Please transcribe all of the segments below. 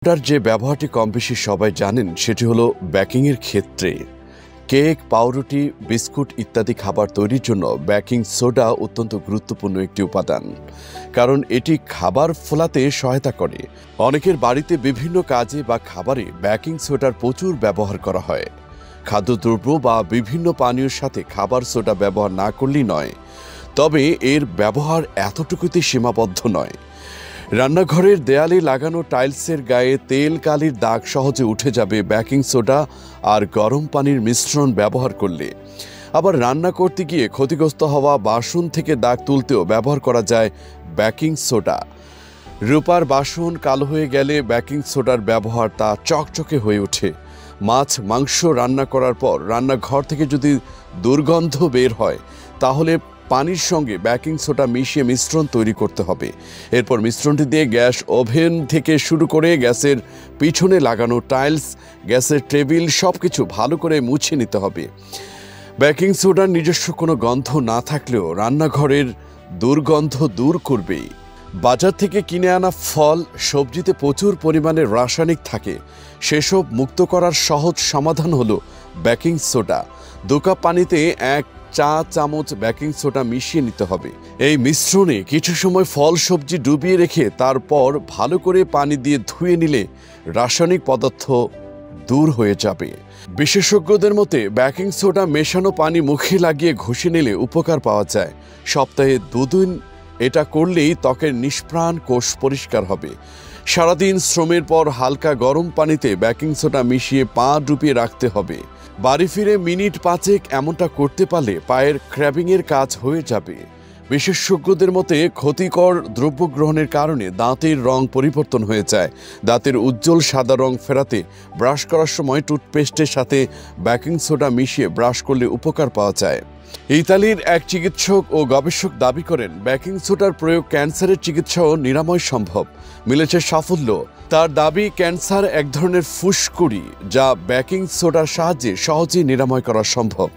সোডার যে ব্যবহারটি কম বেশি সবাই জানেন সেটি হলো বেকিংয়ের ক্ষেত্রে কেক, পাউরুটি, বিস্কুট ইত্যাদি খাবার তৈরির জন্য বেকিং সোডা অত্যন্ত গুরুত্বপূর্ণ একটি উপাদান, কারণ এটি খাবার ফোলাতে সহায়তা করে। অনেকের বাড়িতে বিভিন্ন কাজে বা খাবারে বেকিং সোডার প্রচুর ব্যবহার করা হয়। খাদ্যদ্রব্য বা বিভিন্ন পানীয়ের সাথে খাবার সোডা ব্যবহার না করলেই নয়, তবে এর ব্যবহার এতটুকুতে সীমাবদ্ধ নয়। রান্নাঘরের দেয়ালে লাগানো টাইলসের গায়ে তেল কালির দাগ সহজে উঠে যাবে বেকিং সোডা আর গরম পানির মিশ্রণ ব্যবহার করলে। আবার রান্না করতে গিয়ে ক্ষতিগ্রস্ত হওয়া বাসন থেকে দাগ তুলতেও ব্যবহার করা যায় বেকিং সোডা। রূপার বাসন কালো হয়ে গেলে বেকিং সোডার ব্যবহার তা চকচকে হয়ে ওঠে। মাছ, মাংস রান্না করার পর রান্নাঘর থেকে যদি দুর্গন্ধ বের হয়, তাহলে পানির সঙ্গে বেকিং সোডা মিশিয়ে মিশ্রণ তৈরি করতে হবে। এরপর মিশ্রণটি দিয়ে গ্যাস ওভেন থেকে শুরু করে গ্যাসের পিছনে লাগানো টাইলস, গ্যাসের টেবিল সবকিছু ভালো করে মুছে নিতে হবে। বেকিং সোডার নিজস্ব কোনো গন্ধ না থাকলেও রান্নাঘরের দুর্গন্ধ দূর করবেই। বাজার থেকে কিনে আনা ফল, সবজিতে প্রচুর পরিমাণে রাসায়নিক থাকে। সেসব মুক্ত করার সহজ সমাধান হলো বেকিং সোডা। 2 কাপ পানিতে 1 চা চামচ বেকিং সোডা মিশিয়ে নিতে হবে। এই মিশ্রণে কিছু সময় ফল সবজি ডুবিয়ে রেখে তারপর ভালো করে পানি দিয়ে ধুয়ে নিলে রাসায়নিক পদার্থ দূর হয়ে যাবে। বিশেষজ্ঞদের মতে বেকিং সোডা মেশানো পানি মুখে লাগিয়ে ঘষে নিলে উপকার পাওয়া যায়। সপ্তাহে 2 দিন এটা করলেই ত্বকের নিষ্প্রাণ কোষ পরিষ্কার হবে। সারাদিন শ্রমের পর হালকা গরম পানিতে বেকিং সোডা মিশিয়ে পা ডুবিয়ে রাখতে হবে। বাড়ি ফিরে মিনিট 5 এমনটা করতে পারলে পায়ের ক্র্যাবিংয়ের কাজ হয়ে যাবে। বিশেষজ্ঞদের মতে ক্ষতিকর দ্রব্য গ্রহণের কারণে দাঁতের রং পরিবর্তন হয়ে যায়। দাঁতের উজ্জ্বল সাদা রং ফেরাতে ব্রাশ করার সময় টুথপেস্টের সাথে বেকিং সোডা মিশিয়ে ব্রাশ করলে উপকার পাওয়া যায়। ইতালির এক চিকিৎসক ও গবেষক দাবি করেন বেকিং সোডার প্রয়োগ ক্যান্সারের চিকিৎসাও নিরাময় সম্ভব। মিলেছে সাফল্য। তার দাবি, ক্যান্সার এক ধরনের ফুসকুড়ি যা বেকিং সোডার সাহায্যে সহজেই নিরাময় করা সম্ভব।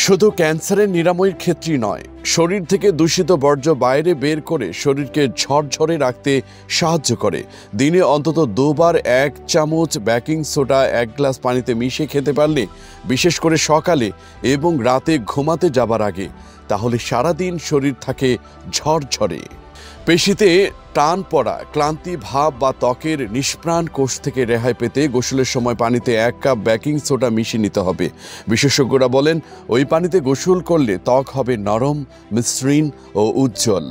শুধু ক্যান্সারের নিরাময়ের ক্ষেত্রেই নয়, শরীর থেকে দূষিত বর্জ্য বাইরে বের করে শরীরকে ঝরঝরে রাখতে সাহায্য করে। দিনে অন্তত 2 বার 1 চামচ বেকিং সোডা 1 গ্লাস পানিতে মিশিয়ে খেতে পারলে, বিশেষ করে সকালে এবং রাতে ঘুমাতে যাবার আগে, তাহলে সারাদিন শরীর থাকে ঝরঝরে। পেশিতে টান পড়া, ক্লান্তি ভাব বা ত্বকের নিষ্প্রাণ কোষ থেকে রেহাই পেতে গোসলের সময় পানিতে 1 কাপ বেকিং সোডা মিশিয়ে নিতে হবে। বিশেষজ্ঞরা বলেন, ওই পানিতে গোসল করলে ত্বক হবে নরম, মসৃণ ও উজ্জ্বল।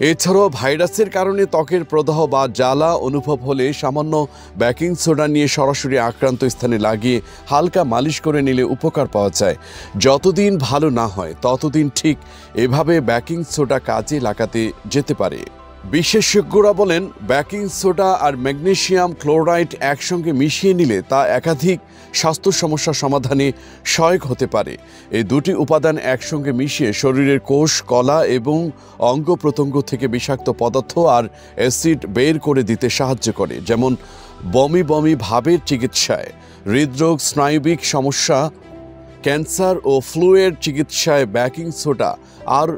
এছাড়াও ভাইরাসের কারণে ত্বকের প্রদাহ বা জ্বালা অনুভব হলে সামান্য বেকিং সোডা নিয়ে সরাসরি আক্রান্ত স্থানে লাগিয়ে হালকা মালিশ করে নিলে উপকার পাওয়া যায়। যতদিন ভালো না হয় ততদিন ঠিক এভাবে বেকিং সোডা কাজে লাগাতে যেতে পারে। বিশেষজ্ঞরা বলেন, বেকিং সোডা আর ম্যাগনেসিয়াম ক্লোরাইড একসঙ্গে মিশিয়ে নিলে তা একাধিক স্বাস্থ্য সমস্যা সমাধানে সহায়ক হতে পারে। এই 2টি উপাদান একসঙ্গে মিশিয়ে শরীরের কোষ, কলা এবং অঙ্গ প্রত্যঙ্গ থেকে বিষাক্ত পদার্থ আর অ্যাসিড বের করে দিতে সাহায্য করে। যেমন বমি বমি ভাবের চিকিৎসায়, হৃদরোগ, স্নায়বিক সমস্যা, ক্যান্সার ও ফ্লুয়ের চিকিৎসায় বেকিং সোডা আর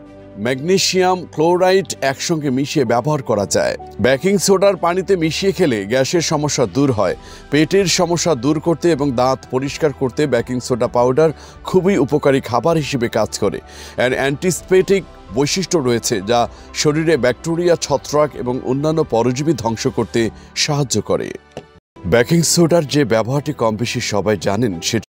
ম্যাগনেসিয়াম ক্লোরাইড একসঙ্গে মিশিয়ে ব্যবহার করা যায়। বেকিং সোডার পানিতে মিশিয়ে খেলে গ্যাসের সমস্যা দূর হয়। পেটের সমস্যা দূর করতে এবং দাঁত পরিষ্কার করতে বেকিং সোডা পাউডার খুবই উপকারী খাবার হিসেবে কাজ করে। এর অ্যান্টিসেপটিক বৈশিষ্ট্য রয়েছে যা শরীরে ব্যাকটেরিয়া, ছত্রাক এবং অন্যান্য পরজীবী ধ্বংস করতে সাহায্য করে। বেকিং সোডার যে ব্যবহারটি কম বেশি সবাই জানেন সেটি